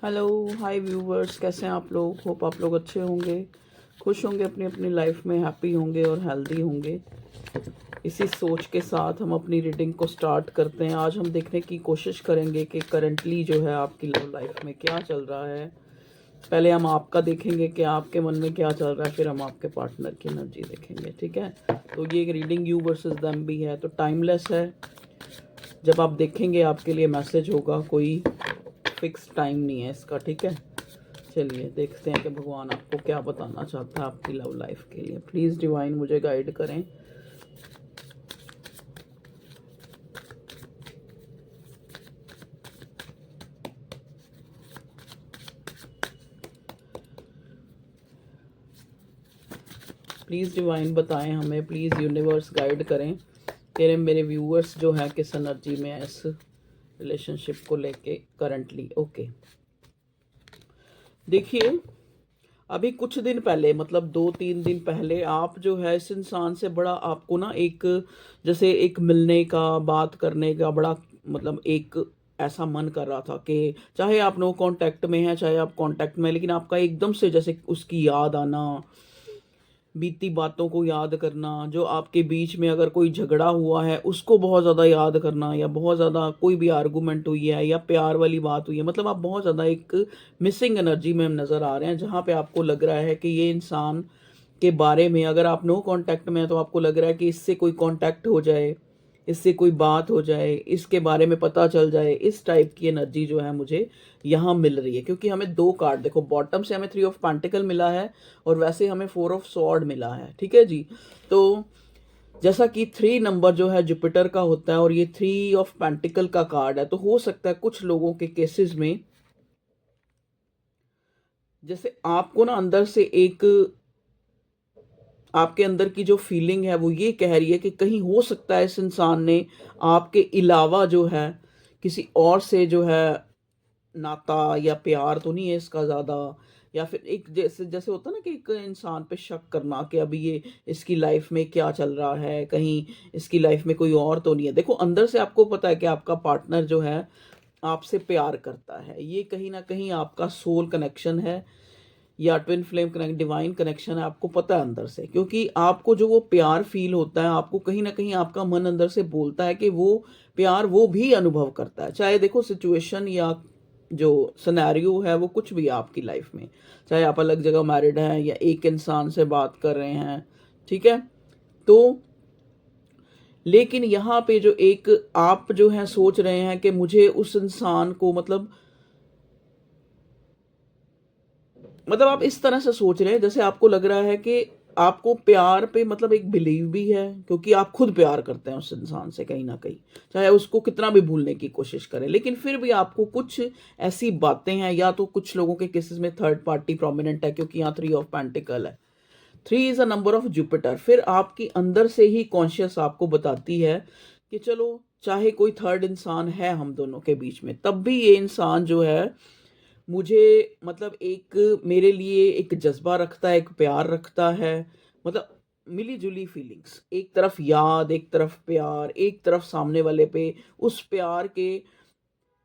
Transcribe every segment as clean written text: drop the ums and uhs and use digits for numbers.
Hello, हाय viewers, कैसे हैं आप लोग। होप आप लोग अच्छे होंगे, खुश होंगे, अपनी अपनी लाइफ में हैप्पी होंगे और हेल्दी होंगे। इसी सोच के साथ हम अपनी रीडिंग को स्टार्ट करते हैं। आज हम देखने की कोशिश करेंगे कि करंटली जो है आपकी लव लाइफ में क्या चल रहा है। पहले हम आपका देखेंगे कि आपके मन में क्या चल रहा है, फिर हम आपके पार्टनर की एनर्जी देखेंगे, ठीक है। तो ये एक रीडिंग यू वर्सेस देम भी है, तो टाइमलेस है। जब आप देखेंगे आपके लिए मैसेज होगा, कोई फिक्स टाइम नहीं है इसका, ठीक है। चलिए देखते हैं कि भगवान आपको क्या बताना चाहता है आपकी लव लाइफ के लिए। प्लीज़ डिवाइन मुझे गाइड करें। प्लीज़ डिवाइन बताएं हमें, प्लीज़ यूनिवर्स गाइड करें तेरे मेरे व्यूअर्स जो है किस एनर्जी में है इस रिलेशनशिप को लेके करंटली। ओके, देखिए अभी कुछ दिन पहले, मतलब 2-3 दिन पहले, आप जो है इस इंसान से बड़ा आपको ना एक, जैसे एक मिलने का, बात करने का बड़ा, मतलब एक ऐसा मन कर रहा था कि चाहे आप नो कांटेक्ट में हैं चाहे आप कांटेक्ट में, लेकिन आपका एकदम से जैसे उसकी याद आना, बीती बातों को याद करना, जो आपके बीच में अगर कोई झगड़ा हुआ है उसको बहुत ज़्यादा याद करना, या बहुत ज़्यादा कोई भी आर्गूमेंट हुई है या प्यार वाली बात हुई है, मतलब आप बहुत ज़्यादा एक मिसिंग एनर्जी में नज़र आ रहे हैं, जहाँ पे आपको लग रहा है कि ये इंसान के बारे में, अगर आप नो कांटेक्ट में हैं तो आपको लग रहा है कि इससे कोई कांटेक्ट हो जाए, इससे कोई बात हो जाए, इसके बारे में पता चल जाए। इस टाइप की एनर्जी जो है मुझे यहाँ मिल रही है, क्योंकि हमें दो कार्ड देखो, बॉटम से हमें 3 ऑफ पेंटिकल मिला है और वैसे हमें 4 ऑफ सॉर्ड मिला है, ठीक है जी। तो जैसा कि 3 नंबर जो है जुपिटर का होता है और ये 3 ऑफ पेंटिकल का कार्ड है, तो हो सकता है कुछ लोगों के केसेस में जैसे आपको ना अंदर से एक, आपके अंदर की जो फीलिंग है वो ये कह रही है कि कहीं हो सकता है इस इंसान ने आपके अलावा जो है किसी और से जो है नाता या प्यार तो नहीं है इसका ज़्यादा, या फिर एक जैसे जैसे होता है ना कि एक इंसान पे शक करना कि अभी ये इसकी लाइफ में क्या चल रहा है, कहीं इसकी लाइफ में कोई और तो नहीं है। देखो अंदर से आपको पता है कि आपका पार्टनर जो है आपसे प्यार करता है, ये कहीं ना कहीं आपका सोल कनेक्शन है या twin flame connect, divine connection है, आपको पता है अंदर से, क्योंकि आपको जो वो प्यार फील होता है, आपको कहीं ना कहीं आपका मन अंदर से बोलता है कि वो प्यार वो भी अनुभव करता है। चाहे देखो सिचुएशन या जो सिनेरियो है वो कुछ भी है आपकी लाइफ में, चाहे आप अलग जगह मैरिड हैं या एक इंसान से बात कर रहे हैं, ठीक है। तो लेकिन यहाँ पे जो एक आप जो है सोच रहे हैं कि मुझे उस इंसान को, मतलब आप इस तरह से सोच रहे हैं जैसे आपको लग रहा है कि आपको प्यार पे मतलब एक बिलीव भी है, क्योंकि आप खुद प्यार करते हैं उस इंसान से कहीं ना कहीं, चाहे उसको कितना भी भूलने की कोशिश करें, लेकिन फिर भी आपको कुछ ऐसी बातें हैं, या तो कुछ लोगों के केसेस में थर्ड पार्टी प्रोमिनेंट है, क्योंकि यहाँ 3 ऑफ पेंटिकल है, 3 is a number of Jupiter. फिर आपकी अंदर से ही कॉन्शियस आपको बताती है कि चलो चाहे कोई थर्ड इंसान है हम दोनों के बीच में, तब भी ये इंसान जो है मुझे, मतलब एक मेरे लिए एक जज्बा रखता है, एक प्यार रखता है, मतलब मिली जुली फीलिंग्स, एक तरफ याद, एक तरफ प्यार, एक तरफ सामने वाले पे उस प्यार के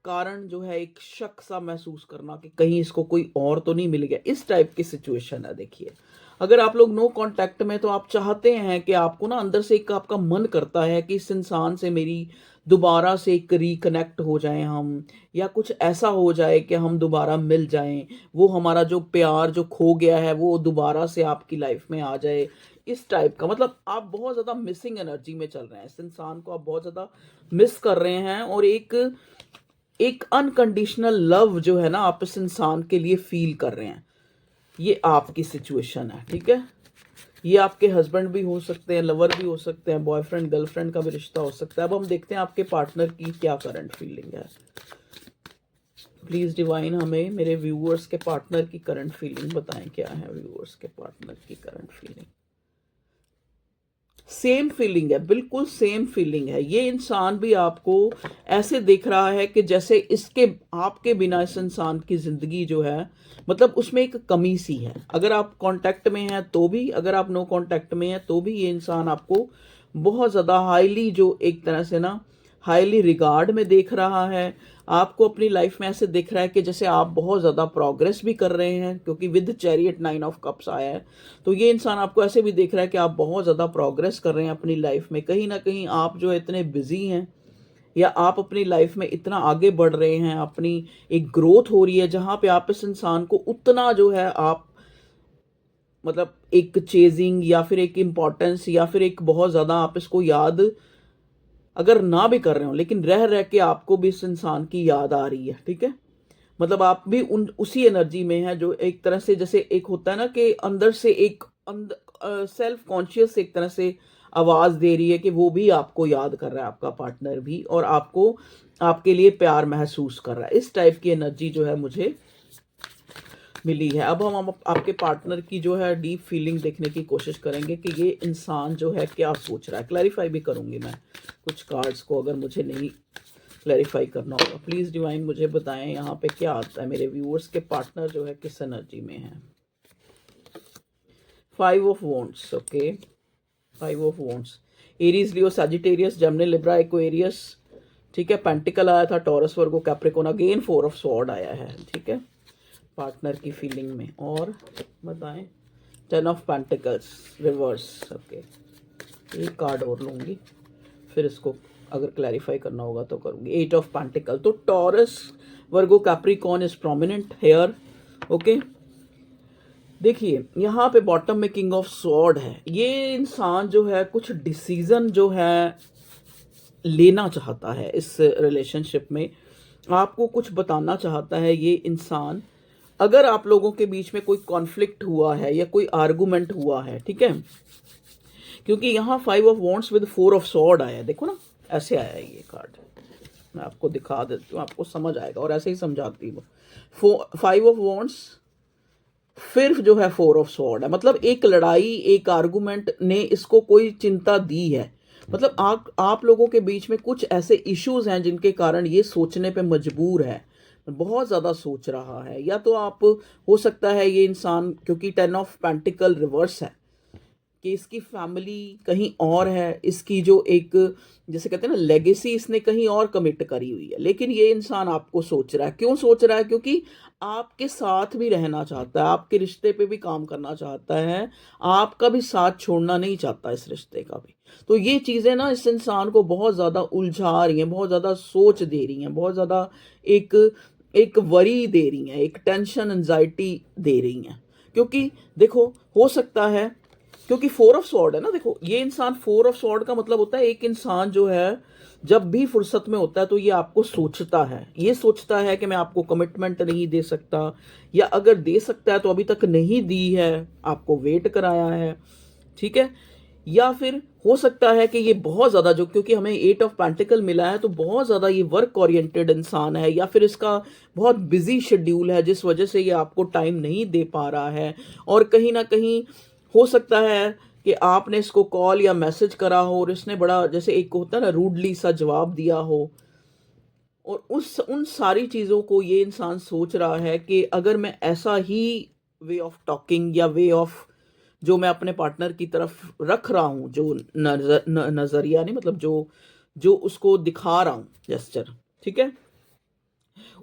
कारण जो है एक शक सा महसूस करना कि कहीं इसको कोई और तो नहीं मिल गया, इस टाइप की सिचुएशन है। देखिए अगर आप लोग नो कांटेक्ट में, तो आप चाहते हैं कि आपको ना अंदर से एक आपका मन करता है कि इस इंसान से मेरी दोबारा से एक रिकनेक्ट हो जाए हम, या कुछ ऐसा हो जाए कि हम दोबारा मिल जाएं, वो हमारा जो प्यार जो खो गया है वो दोबारा से आपकी लाइफ में आ जाए। इस टाइप का, मतलब आप बहुत ज़्यादा मिसिंग एनर्जी में चल रहे हैं, इस इंसान को आप बहुत ज़्यादा मिस कर रहे हैं, और एक एक अनकंडीशनल लव जो है ना आप इस इंसान के लिए फील कर रहे हैं। ये आपकी सिचुएशन है, ठीक है। ये आपके हस्बैंड भी हो सकते हैं, लवर भी हो सकते हैं, बॉयफ्रेंड गर्लफ्रेंड का भी रिश्ता हो सकता है। अब हम देखते हैं आपके पार्टनर की क्या करंट फीलिंग है। प्लीज डिवाइन हमें मेरे व्यूअर्स के पार्टनर की करंट फीलिंग बताएं, क्या है व्यूअर्स के पार्टनर की करंट फीलिंग। सेम फीलिंग है, बिल्कुल सेम फीलिंग है। ये इंसान भी आपको ऐसे देख रहा है कि जैसे इसके, आपके बिना इस इंसान की जिंदगी जो है, मतलब उसमें एक कमी सी है। अगर आप कांटेक्ट में हैं तो भी, अगर आप नो कांटेक्ट में हैं तो भी ये इंसान आपको बहुत ज़्यादा हाईली, जो एक तरह से ना हाईली रिगार्ड में देख रहा है, आपको अपनी लाइफ में ऐसे दिख रहा है कि जैसे आप बहुत ज़्यादा प्रोग्रेस भी कर रहे हैं, क्योंकि विद चैरियट 9 ऑफ कप्स आया है। तो ये इंसान आपको ऐसे भी देख रहा है कि आप बहुत ज़्यादा प्रोग्रेस कर रहे हैं अपनी लाइफ में। कहीं ना कहीं आप जो है इतने बिजी हैं, या आप अपनी लाइफ में इतना आगे बढ़ रहे हैं, अपनी एक ग्रोथ हो रही है जहाँ पे आप इस इंसान को उतना जो है आप मतलब एक चेजिंग या फिर एक इम्पोर्टेंस या फिर एक बहुत ज़्यादा आप इसको याद अगर ना भी कर रहे हो, लेकिन रह रह के आपको भी इस इंसान की याद आ रही है। ठीक है, मतलब आप भी उन उसी एनर्जी में है जो एक तरह से, जैसे एक होता है ना कि अंदर से एक सेल्फ कॉन्शियस एक तरह से आवाज दे रही है कि वो भी आपको याद कर रहा है, आपका पार्टनर भी, और आपको आपके लिए प्यार महसूस कर रहा है। इस टाइप की एनर्जी जो है मुझे मिली है। अब हम आपके पार्टनर की जो है डीप फीलिंग देखने की कोशिश करेंगे कि ये इंसान जो है क्या सोच रहा है। क्लैरिफाई भी करूंगी मैं कुछ कार्ड्स को, अगर मुझे नहीं क्लैरिफाई करना होगा। प्लीज़ डिवाइन मुझे बताएं यहाँ पे क्या आता है। मेरे व्यूअर्स के पार्टनर जो है किस एनर्जी में है। 5 of wands, okay, 5 of wands, Aries, Leo, Sagittarius, Gemini, Libra, Aquarius. ठीक है, पेंटिकल आया था, taurus, Virgo, Capricorn, again 4 of sword आया है। ठीक है, पार्टनर की फीलिंग में। और बताएं 10 ऑफ पेंटिकल्स रिवर्स, ओके। एक कार्ड और लूंगी, फिर इसको अगर क्लैरिफाई करना होगा तो करूंगी। 8 ऑफ पेंटिकल, तो Taurus, Virgo, Capricorn is prominent here, okay. देखिए यहाँ पे बॉटम में किंग ऑफ स्वॉर्ड है। ये इंसान जो है कुछ डिसीजन जो है लेना चाहता है इस रिलेशनशिप में, आपको कुछ बताना चाहता है ये इंसान। अगर आप लोगों के बीच में कोई कॉन्फ्लिक्ट हुआ है या कोई आर्गुमेंट हुआ है, ठीक है, क्योंकि यहाँ 5 of wands with 4 of sword आया है, देखो ना ऐसे आया है ये कार्ड। मैं आपको दिखा देती हूँ, आपको समझ आएगा, और ऐसे ही समझाती हूँ। 5 ऑफ वॉन्ड्स फिर जो है 4 ऑफ स्वॉर्ड है, मतलब एक लड़ाई, एक आर्गुमेंट ने इसको कोई चिंता दी है। मतलब आप लोगों के बीच में कुछ ऐसे इश्यूज हैं जिनके कारण ये सोचने पे मजबूर है, बहुत ज़्यादा सोच रहा है। या तो आप, हो सकता है ये इंसान, क्योंकि 10 ऑफ पेंटिकल रिवर्स है, कि इसकी फैमिली कहीं और है, इसकी जो एक जैसे कहते हैं ना लेगेसी, इसने कहीं और कमिट करी हुई है। लेकिन ये इंसान आपको सोच रहा है। क्यों सोच रहा है? क्योंकि आपके साथ भी रहना चाहता है, आपके रिश्ते पे भी काम करना चाहता है, आपका भी साथ छोड़ना नहीं चाहता इस रिश्ते का भी। तो ये चीज़ें ना इस इंसान को बहुत ज़्यादा उलझा रही हैं, बहुत ज़्यादा सोच दे रही हैं, बहुत ज़्यादा एक एक वरी दे रही हैं, एक टेंशन एंजाइटी दे रही हैं। क्योंकि देखो, हो सकता है, क्योंकि 4 ऑफ स्वॉर्ड है ना, देखो ये इंसान, 4 ऑफ स्वॉर्ड का मतलब होता है एक इंसान जो है जब भी फुर्सत में होता है तो ये आपको सोचता है, ये सोचता है कि मैं आपको कमिटमेंट नहीं दे सकता, या अगर दे सकता है तो अभी तक नहीं दी है, आपको वेट कराया है। ठीक है, या फिर हो सकता है कि ये बहुत ज़्यादा, जो क्योंकि हमें 8 ऑफ पेंटिकल मिला है, तो बहुत ज़्यादा ये वर्क ओरिएंटेड इंसान है, या फिर इसका बहुत बिजी शेड्यूल है जिस वजह से ये आपको टाइम नहीं दे पा रहा है। और कहीं ना कहीं हो सकता है कि आपने इसको कॉल या मैसेज करा हो और इसने बड़ा, जैसे एक होता है ना, रूडली सा जवाब दिया हो, और उन सारी चीज़ों को ये इंसान सोच रहा है कि अगर मैं ऐसा ही वे ऑफ टॉकिंग या वे ऑफ जो मैं अपने पार्टनर की तरफ रख रहा हूँ, जो नजरिया नहीं, मतलब जो जो उसको दिखा रहा हूँ जेस्चर, ठीक है,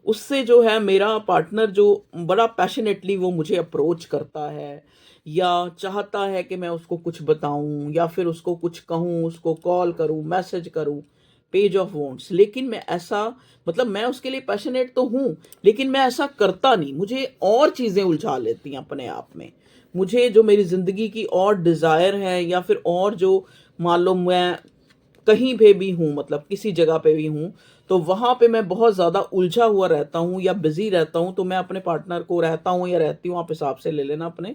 उससे जो है मेरा पार्टनर जो बड़ा पैशनेटली वो मुझे अप्रोच करता है, या चाहता है कि मैं उसको कुछ बताऊं, या फिर उसको कुछ कहूं, उसको कॉल करूं, मैसेज करूं, पेज ऑफ वॉन्ट्स। लेकिन मैं ऐसा, मतलब मैं उसके लिए पैशनेट तो हूं, लेकिन मैं ऐसा करता नहीं, मुझे और चीज़ें उलझा लेती हैं अपने आप में। मुझे जो मेरी ज़िंदगी की और डिज़ायर है, या फिर और जो मान लो मैं कहीं पे भी हूँ, मतलब किसी जगह पे भी हूँ, तो वहाँ पे मैं बहुत ज़्यादा उलझा हुआ रहता हूँ या बिजी रहता हूँ। तो मैं अपने पार्टनर को रहता हूँ या रहती हूँ, आप हिसाब से ले लेना अपने,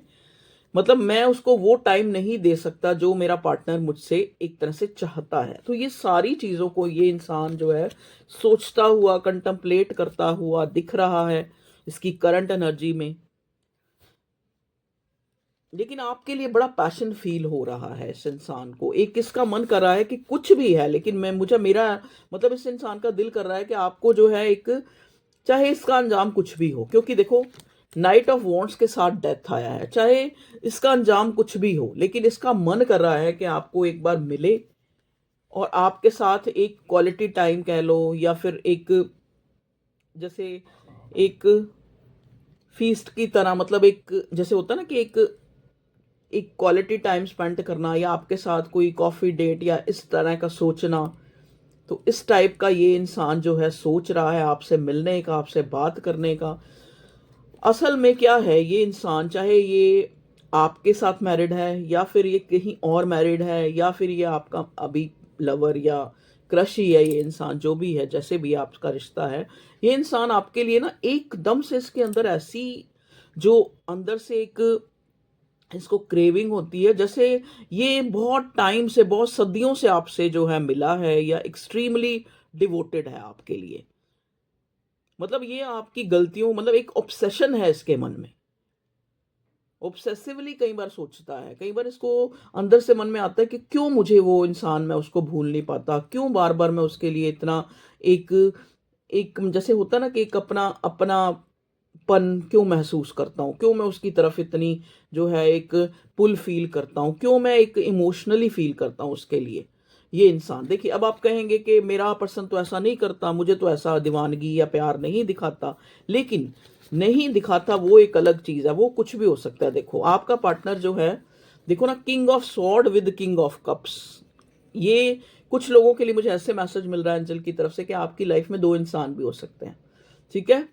मतलब मैं उसको वो टाइम नहीं दे सकता जो मेरा पार्टनर मुझसे एक तरह से चाहता है। तो ये सारी चीज़ों को ये इंसान जो है सोचता हुआ, कंटम्पलेट करता हुआ दिख रहा है इसकी करंट एनर्जी में। लेकिन आपके लिए बड़ा पैशन फील हो रहा है इस इंसान को, एक इसका मन कर रहा है कि कुछ भी है, लेकिन मैं मुझे मेरा मतलब इस इंसान का दिल कर रहा है कि आपको जो है एक, चाहे इसका अंजाम कुछ भी हो, क्योंकि देखो नाइट ऑफ वॉन्ट्स के साथ डेथ आया है, चाहे इसका अंजाम कुछ भी हो, लेकिन इसका मन कर रहा है कि आपको एक बार मिले और आपके साथ एक क्वालिटी टाइम कह लो, या फिर एक जैसे एक फीस्ट की तरह, मतलब एक जैसे होता है ना कि एक एक क्वालिटी टाइम स्पेंड करना, या आपके साथ कोई कॉफ़ी डेट या इस तरह का सोचना। तो इस टाइप का ये इंसान जो है सोच रहा है आपसे मिलने का, आपसे बात करने का। असल में क्या है, ये इंसान चाहे ये आपके साथ मैरिड है, या फिर ये कहीं और मैरिड है, या फिर ये आपका अभी लवर या क्रश ही है, ये इंसान जो भी है, जैसे भी आपका रिश्ता है, ये इंसान आपके लिए ना एकदम से इसके अंदर ऐसी जो अंदर से एक इसको क्रेविंग होती है, जैसे ये बहुत टाइम से, बहुत सदियों से आपसे जो है मिला है, या एक्सट्रीमली डिवोटेड है आपके लिए। मतलब ये आपकी गलतियों, मतलब एक ऑब्सेशन है इसके मन में, ऑब्सेसिवली कई बार सोचता है, कई बार इसको अंदर से मन में आता है कि क्यों मुझे वो इंसान, मैं उसको भूल नहीं पाता, क्यों बार बार मैं उसके लिए इतना एक एक जैसे होता है ना कि एक अपना अपना पन क्यों महसूस करता हूँ, क्यों मैं उसकी तरफ इतनी जो है एक पुल फील करता हूँ, क्यों मैं एक इमोशनली फील करता हूँ उसके लिए। ये इंसान देखिए, अब आप कहेंगे कि मेरा पर्सन तो ऐसा नहीं करता, मुझे तो ऐसा दीवानगी या प्यार नहीं दिखाता। लेकिन नहीं दिखाता वो एक अलग चीज है, वो कुछ भी हो सकता है। देखो आपका पार्टनर जो है, देखो ना, king of sword with king of cups. ये कुछ लोगों के लिए मुझे ऐसे मैसेज मिल रहा है एंजल की तरफ से कि आपकी लाइफ में दो इंसान भी हो सकते हैं। ठीक है,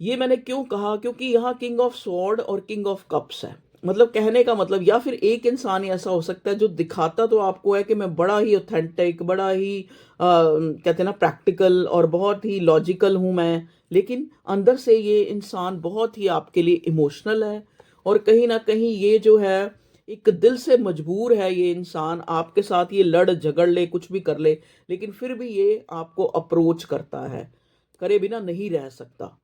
ये मैंने क्यों कहा, क्योंकि यहाँ किंग ऑफ स्वॉर्ड और किंग ऑफ कप्स है। मतलब कहने का मतलब, या फिर एक इंसान ही ऐसा हो सकता है जो दिखाता तो आपको है कि मैं बड़ा ही ऑथेंटिक, बड़ा ही कहते हैं ना प्रैक्टिकल और बहुत ही लॉजिकल हूं मैं, लेकिन अंदर से ये इंसान बहुत ही आपके लिए इमोशनल है। और कहीं ना कहीं ये जो है एक दिल से मजबूर है, ये इंसान आपके साथ ये लड़ झगड़ ले, कुछ भी कर ले, लेकिन फिर भी ये आपको अप्रोच करता है, करे बिना नहीं रह सकता।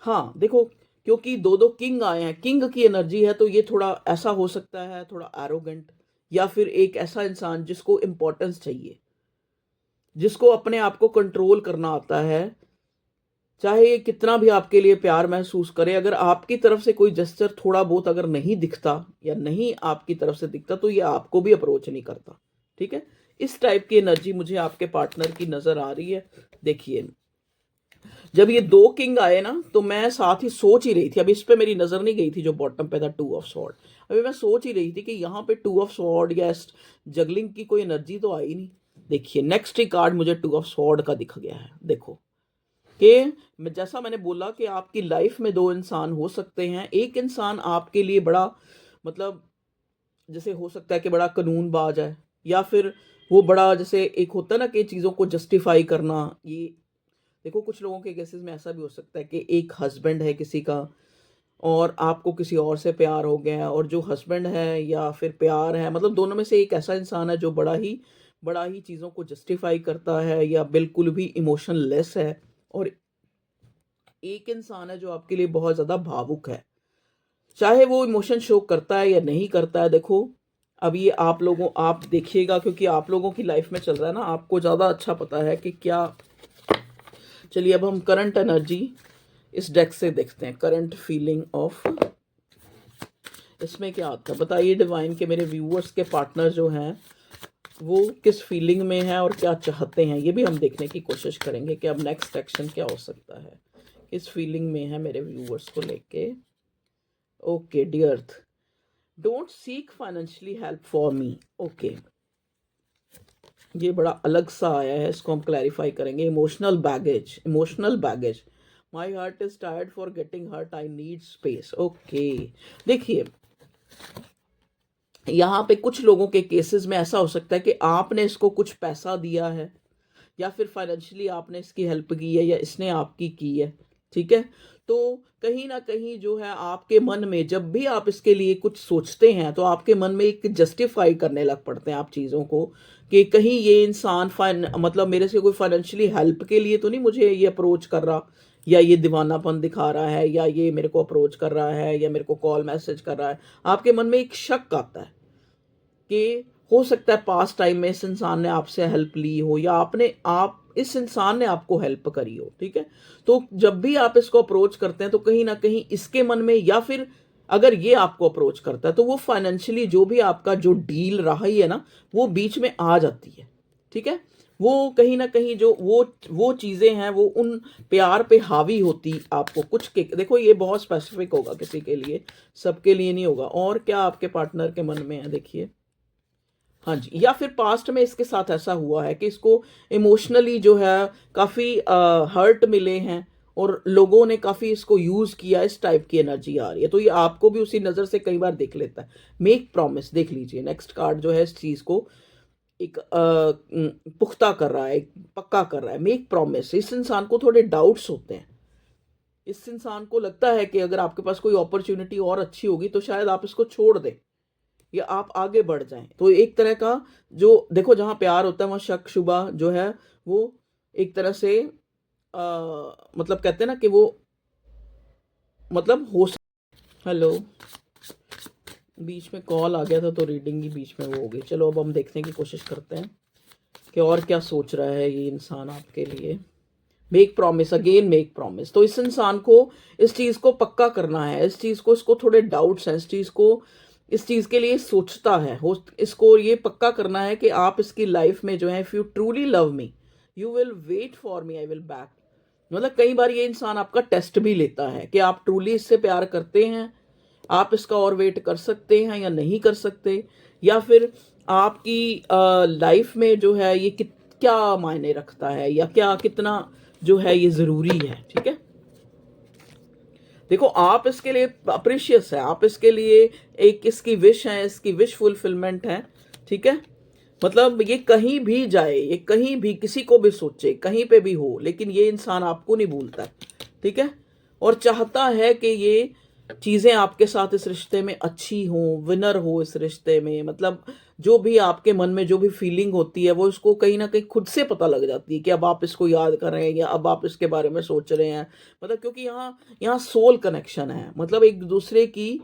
हाँ देखो, क्योंकि दो दो किंग आए हैं, किंग की एनर्जी है, तो ये थोड़ा ऐसा हो सकता है, थोड़ा एरोगेंट, या फिर एक ऐसा इंसान जिसको इंपॉर्टेंस चाहिए, जिसको अपने आप को कंट्रोल करना आता है। चाहे ये कितना भी आपके लिए प्यार महसूस करे, अगर आपकी तरफ से कोई जेस्चर थोड़ा बहुत अगर नहीं दिखता, या नहीं आपकी तरफ से दिखता, तो ये आपको भी अप्रोच नहीं करता। ठीक है, इस टाइप की एनर्जी मुझे आपके पार्टनर की नजर आ रही है। देखिए, जब ये दो किंग आए ना, तो मैं साथ ही सोच ही रही थी, अभी इस पे मेरी नजर नहीं गई थी जो बॉटम पे था, टू ऑफ सॉर्ड। अभी मैं सोच ही रही थी कि यहाँ पे टू ऑफ सॉर्ड या जगलिंग की कोई एनर्जी तो आई नहीं। देखिए नेक्स्ट ही कार्ड मुझे टू ऑफ सॉर्ड का दिख गया है। देखो कि जैसा मैंने बोला कि आपकी लाइफ में दो इंसान हो सकते हैं। एक इंसान आपके लिए बड़ा, मतलब जैसे हो सकता है कि बड़ा कानून बाज है, या फिर वो बड़ा, जैसे एक होता है ना कि चीज़ों को जस्टिफाई करना। ये देखो, कुछ लोगों के केसेस में ऐसा भी हो सकता है कि एक हस्बैंड है किसी का, और आपको किसी और से प्यार हो गया है, और जो हस्बैंड है या फिर प्यार है, मतलब दोनों में से एक ऐसा इंसान है जो बड़ा ही चीज़ों को जस्टिफाई करता है, या बिल्कुल भी इमोशनलेस है। और एक इंसान है जो आपके लिए बहुत ज़्यादा भावुक है, चाहे वो इमोशन शो करता है या नहीं करता है। देखो, अब ये आप देखिएगा, क्योंकि आप लोगों की लाइफ में चल रहा है ना, आपको ज़्यादा अच्छा पता है कि क्या। चलिए अब हम करंट एनर्जी इस डेक से देखते हैं, करंट फीलिंग ऑफ, इसमें क्या आता है बताइए डिवाइन के मेरे व्यूअर्स के पार्टनर जो हैं वो किस फीलिंग में है और क्या चाहते हैं, ये भी हम देखने की कोशिश करेंगे कि अब नेक्स्ट एक्शन क्या हो सकता है, किस फीलिंग में है मेरे व्यूअर्स को लेके। Okay dears, don't seek financially help for me. Okay, ये बड़ा अलग सा आया है, इसको हम क्लैरिफाई करेंगे। Emotional baggage, my heart is tired for getting hurt, I need space. Okay, देखिए यहाँ पे कुछ लोगों के केसेस में ऐसा हो सकता है कि आपने इसको कुछ पैसा दिया है, या फिर फाइनेंशियली आपने इसकी हेल्प की है, या इसने आपकी की है। ठीक है, तो कहीं ना कहीं जो है आपके मन में जब भी आप इसके लिए कुछ सोचते हैं, तो आपके मन में एक जस्टिफाई करने लग पड़ते हैं आप चीज़ों को, कि कहीं ये इंसान मतलब मेरे से कोई फाइनेंशियली हेल्प के लिए तो नहीं मुझे ये अप्रोच कर रहा, या ये दीवानापन दिखा रहा है, या ये मेरे को अप्रोच कर रहा है, या मेरे को कॉल मैसेज कर रहा है। आपके मन में एक शक आता है कि हो सकता है पास्ट टाइम में इस इंसान ने आपसे हेल्प ली हो, या आप इस इंसान ने आपको हेल्प करी हो। ठीक है, तो जब भी आप इसको अप्रोच करते हैं, तो कहीं ना कहीं इसके मन में, या फिर अगर ये आपको अप्रोच करता है तो वो फाइनेंशियली जो भी आपका जो डील रहा ही है ना, वो बीच में आ जाती है, ठीक है। वो कहीं ना कहीं जो वो चीज़ें हैं वो उन प्यार पे हावी होती आपको कुछ के, देखो ये बहुत स्पेसिफिक होगा किसी के लिए, सबके लिए नहीं होगा। और क्या आपके पार्टनर के मन में है, देखिए। हाँ जी, या फिर पास्ट में इसके साथ ऐसा हुआ है कि इसको इमोशनली जो है काफ़ी हर्ट मिले हैं और लोगों ने काफ़ी इसको यूज़ किया, इस टाइप की एनर्जी आ रही है। तो ये आपको भी उसी नज़र से कई बार देख लेता है। मेक प्रॉमिस देख लीजिए, नेक्स्ट कार्ड जो है इस चीज़ को एक पुख्ता कर रहा है, एक पक्का कर रहा है। मेक प्रॉमिस, इस इंसान को थोड़े डाउट्स होते हैं। इस इंसान को लगता है कि अगर आपके पास कोई अपॉर्चुनिटी और अच्छी होगी तो शायद आप इसको छोड़ दें या आप आगे बढ़ जाएं। तो एक तरह का जो देखो, जहां प्यार होता है वहां शक शुबा जो है वो एक तरह से मतलब कहते हैं ना कि वो मतलब हेलो, बीच में कॉल आ गया था तो रीडिंग ही बीच में वो हो गई। चलो अब हम देखने की कोशिश करते हैं कि और क्या सोच रहा है ये इंसान आपके लिए। Make promise, again make promise. तो इस इंसान को इस चीज़ को पक्का करना है, इस चीज़ को, इसको थोड़े डाउट्स हैं इस चीज़ को, इस चीज़ के लिए सोचता है हो, इसको ये पक्का करना है कि आप इसकी लाइफ में जो है, if you truly love me you will wait for me, I will back. मतलब कई बार ये इंसान आपका टेस्ट भी लेता है कि आप ट्रूली इससे प्यार करते हैं, आप इसका और वेट कर सकते हैं या नहीं कर सकते, या फिर आपकी लाइफ में जो है ये क्या मायने रखता है या क्या कितना जो है ये ज़रूरी है, ठीक है। देखो आप इसके लिए अप्रिशियस है, आप इसके लिए एक इसकी विश है, इसकी विश फुलफिलमेंट है, ठीक है। मतलब ये कहीं भी जाए, ये कहीं भी किसी को भी सोचे, कहीं पे भी हो, लेकिन ये इंसान आपको नहीं भूलता है, ठीक है। और चाहता है कि ये चीज़ें आपके साथ इस रिश्ते में अच्छी हो, विनर हो इस रिश्ते में। मतलब जो भी आपके मन में जो भी फीलिंग होती है वो उसको कहीं ना कहीं खुद से पता लग जाती है कि अब आप इसको याद कर रहे हैं या अब आप इसके बारे में सोच रहे हैं। मतलब क्योंकि यहाँ यहाँ सोल कनेक्शन है, मतलब एक दूसरे की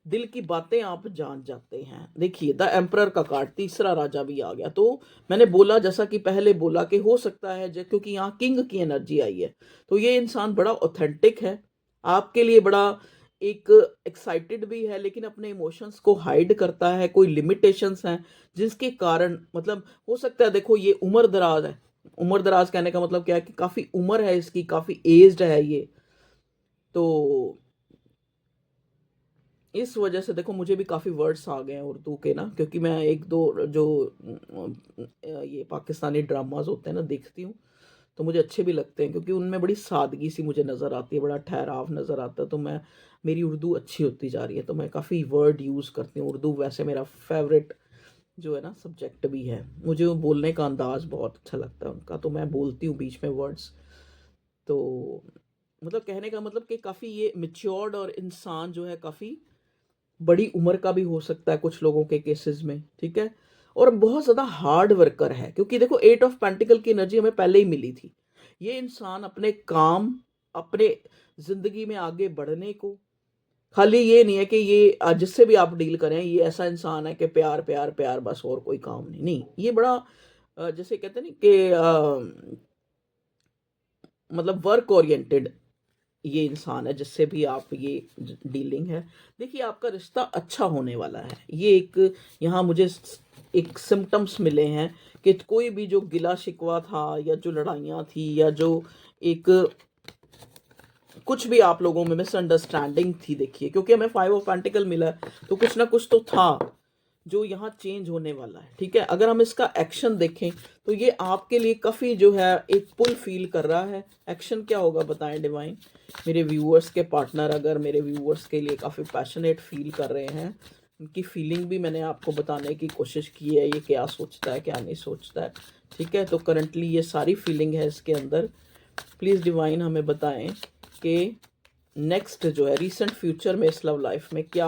दिल की बातें आप जान जाते हैं। देखिए द एम्परर का कार्ड, तीसरा राजा भी आ गया। तो मैंने बोला, जैसा कि पहले बोला, कि हो सकता है क्योंकि यहाँ किंग की एनर्जी आई है तो ये इंसान बड़ा ऑथेंटिक है, आपके लिए बड़ा एक एक्साइटेड भी है, लेकिन अपने इमोशंस को हाइड करता है। कोई लिमिटेशंस हैं जिसके कारण, मतलब हो सकता है, देखो ये उम्र दराज है। उम्र दराज कहने का मतलब क्या है कि काफ़ी उम्र है इसकी, काफ़ी एज्ड है ये। तो इस वजह से देखो मुझे भी काफ़ी वर्ड्स आ गए हैं उर्दू के ना, क्योंकि मैं एक दो जो ये पाकिस्तानी ड्रामाज होते हैं ना देखती हूँ, तो मुझे अच्छे भी लगते हैं क्योंकि उनमें बड़ी सादगी सी मुझे नज़र आती है, बड़ा ठहराव नज़र आता है। तो मैं, मेरी उर्दू अच्छी होती जा रही है तो मैं काफ़ी वर्ड यूज़ करती हूँ। उर्दू वैसे मेरा फेवरेट जो है ना सब्जेक्ट भी है, मुझे वो बोलने का अंदाज़ बहुत अच्छा लगता है उनका, तो मैं बोलती हूँ बीच में वर्ड्स। तो मतलब कहने का मतलब कि काफ़ी ये मेच्योर्ड और इंसान जो है काफ़ी बड़ी उम्र का भी हो सकता है कुछ लोगों के केसेस में, ठीक है। और बहुत ज़्यादा हार्ड वर्कर है, क्योंकि देखो 8 ऑफ पेंटिकल की एनर्जी हमें पहले ही मिली थी। ये इंसान अपने काम, अपने ज़िंदगी में आगे बढ़ने को, खाली ये नहीं है कि ये जिससे भी आप डील करें ये ऐसा इंसान है कि प्यार प्यार प्यार बस और कोई काम नहीं। नहीं, ये बड़ा जैसे कहते हैं ना कि मतलब वर्क ओरिएंटेड ये इंसान है जिससे भी आप ये डीलिंग है। देखिए आपका रिश्ता अच्छा होने वाला है। ये एक यहाँ मुझे एक सिम्टम्स मिले हैं कि कोई भी जो गिला शिकवा था या जो लड़ाइयाँ थी या जो एक कुछ भी आप लोगों में मिसअंडरस्टैंडिंग थी, देखिए क्योंकि हमें 5 ऑफ पेंटिकल मिला है तो कुछ ना कुछ तो था जो यहाँ चेंज होने वाला है, ठीक है। अगर हम इसका एक्शन देखें तो ये आपके लिए काफ़ी जो है एक पुल फील कर रहा है। एक्शन क्या होगा बताएं डिवाइन। मेरे व्यूअर्स के पार्टनर अगर मेरे व्यूअर्स के लिए काफ़ी पैशनेट फील कर रहे हैं, उनकी फीलिंग भी मैंने आपको बताने की कोशिश की है, ये क्या सोचता है क्या नहीं सोचता है, ठीक है। तो करंटली ये सारी फीलिंग है इसके अंदर। प्लीज़ डिवाइन हमें बताएं कि नेक्स्ट जो है रिसेंट फ्यूचर में इस लव लाइफ में क्या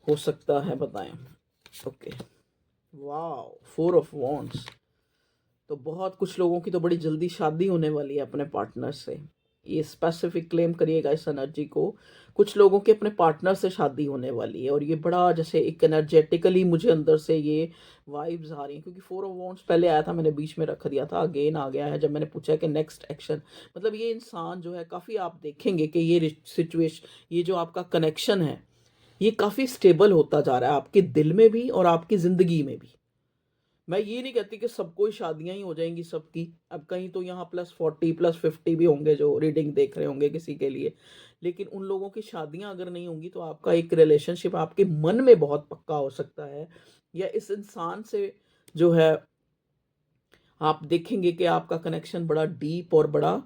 हो सकता है, बताएं। ओके, वाह, 4 ऑफ वॉन्ड्स। तो बहुत कुछ लोगों की तो बड़ी जल्दी शादी होने वाली है अपने पार्टनर से। ये स्पेसिफिक क्लेम करिएगा इस एनर्जी को। कुछ लोगों के अपने पार्टनर से शादी होने वाली है और ये बड़ा जैसे एक एनर्जेटिकली मुझे अंदर से ये वाइब्स आ रही हैं, क्योंकि 4 ऑफ वॉन्ड्स पहले आया था, मैंने बीच में रख दिया था, अगेन आ गया है जब मैंने पूछा कि नेक्स्ट एक्शन। मतलब ये इंसान जो है काफ़ी, आप देखेंगे कि ये सिचुएशन, ये जो आपका कनेक्शन है ये काफ़ी स्टेबल होता जा रहा है आपके दिल में भी और आपकी ज़िंदगी में भी। मैं ये नहीं कहती कि सबको ही शादियाँ ही हो जाएँगी सबकी। अब कहीं तो यहाँ +40 +50 भी होंगे जो रीडिंग देख रहे होंगे किसी के लिए। लेकिन उन लोगों की शादियाँ अगर नहीं होंगी तो आपका एक रिलेशनशिप आपके मन में बहुत पक्का हो सकता है, या इस इंसान से जो है आप देखेंगे कि आपका कनेक्शन बड़ा डीप और बड़ा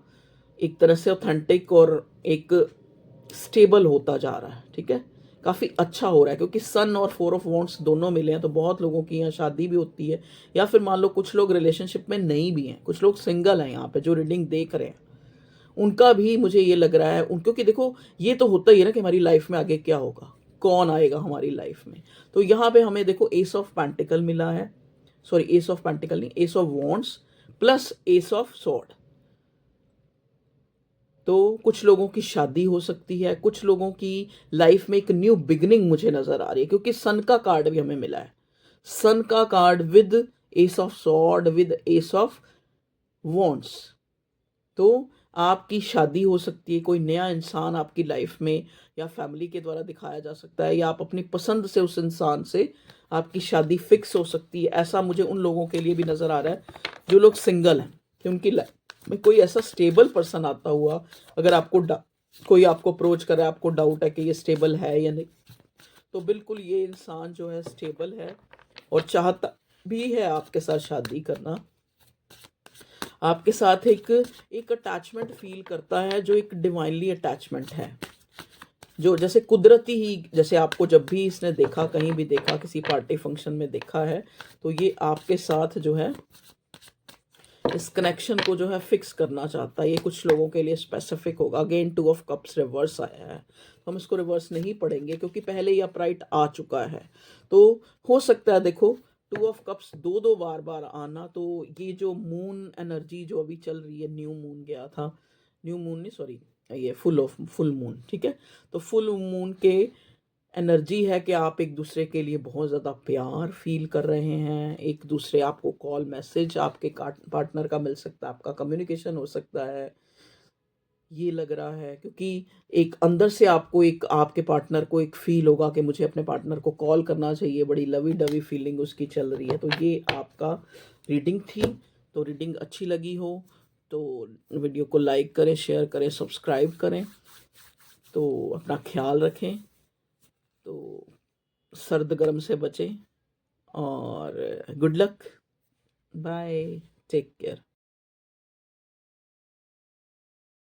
एक तरह से ऑथेंटिक और एक स्टेबल होता जा रहा है, ठीक है? काफ़ी अच्छा हो रहा है क्योंकि सन और 4 ऑफ वांड्स दोनों मिले हैं, तो बहुत लोगों की यहाँ शादी भी होती है, या फिर मान लो कुछ लोग रिलेशनशिप में नहीं भी हैं, कुछ लोग सिंगल हैं यहाँ पे जो रीडिंग देख रहे हैं। उनका भी मुझे ये लग रहा है क्योंकि देखो ये तो होता ही है ना कि हमारी लाइफ में आगे क्या होगा, कौन आएगा हमारी लाइफ में। तो यहाँ पे हमें देखो एस ऑफ पेंटिकल मिला है, सॉरी एस ऑफ पेंटिकल नहीं, S of wands plus S of sword. तो कुछ लोगों की शादी हो सकती है, कुछ लोगों की लाइफ में एक न्यू बिगनिंग मुझे नजर आ रही है क्योंकि सन का कार्ड भी हमें मिला है। सन का card with S of sword with S of wands. तो आपकी शादी हो सकती है, कोई नया इंसान आपकी लाइफ में या फैमिली के द्वारा दिखाया जा सकता है, या आप अपनी पसंद से उस इंसान से आपकी शादी फिक्स हो सकती है। ऐसा मुझे उन लोगों के लिए भी नज़र आ रहा है जो लोग सिंगल हैं कि उनकी लाइफ में कोई ऐसा स्टेबल पर्सन आता हुआ, अगर आपको कोई आपको अप्रोच करे, आपको डाउट है कि ये स्टेबल है या नहीं, तो बिल्कुल ये इंसान जो है स्टेबल है और चाहता भी है आपके साथ शादी करना। आपके साथ एक एक अटैचमेंट फील करता है जो एक डिवाइनली अटैचमेंट है, जो जैसे कुदरती ही, जैसे आपको जब भी इसने देखा, कहीं भी देखा, किसी पार्टी फंक्शन में देखा है, तो ये आपके साथ जो है इस कनेक्शन को जो है फिक्स करना चाहता है। ये कुछ लोगों के लिए स्पेसिफिक होगा। अगेन 2 ऑफ कप्स रिवर्स आया है, तो हम इसको रिवर्स नहीं पढ़ेंगे क्योंकि पहले ही अपराइट आ चुका है। तो हो सकता है देखो 2 ऑफ कप्स दो दो बार बार आना, तो ये जो मून एनर्जी जो अभी चल रही है, न्यू मून गया था, न्यू मून नहीं सॉरी, ये फुल मून, ठीक है? तो फुल मून के एनर्जी है कि आप एक दूसरे के लिए बहुत ज़्यादा प्यार फील कर रहे हैं। एक दूसरे, आपको कॉल मैसेज आपके पार्टनर का मिल सकता है, आपका कम्युनिकेशन हो सकता है, ये लग रहा है क्योंकि एक अंदर से आपको एक आपके पार्टनर को एक फील होगा कि मुझे अपने पार्टनर को कॉल करना चाहिए, बड़ी लवी डवी फीलिंग उसकी चल रही है। तो ये आपका रीडिंग थी। तो रीडिंग अच्छी लगी हो तो वीडियो को लाइक करें, शेयर करें, सब्सक्राइब करें। तो अपना ख्याल रखें, तो सर्द गर्म से बचें, और good luck, bye, take care.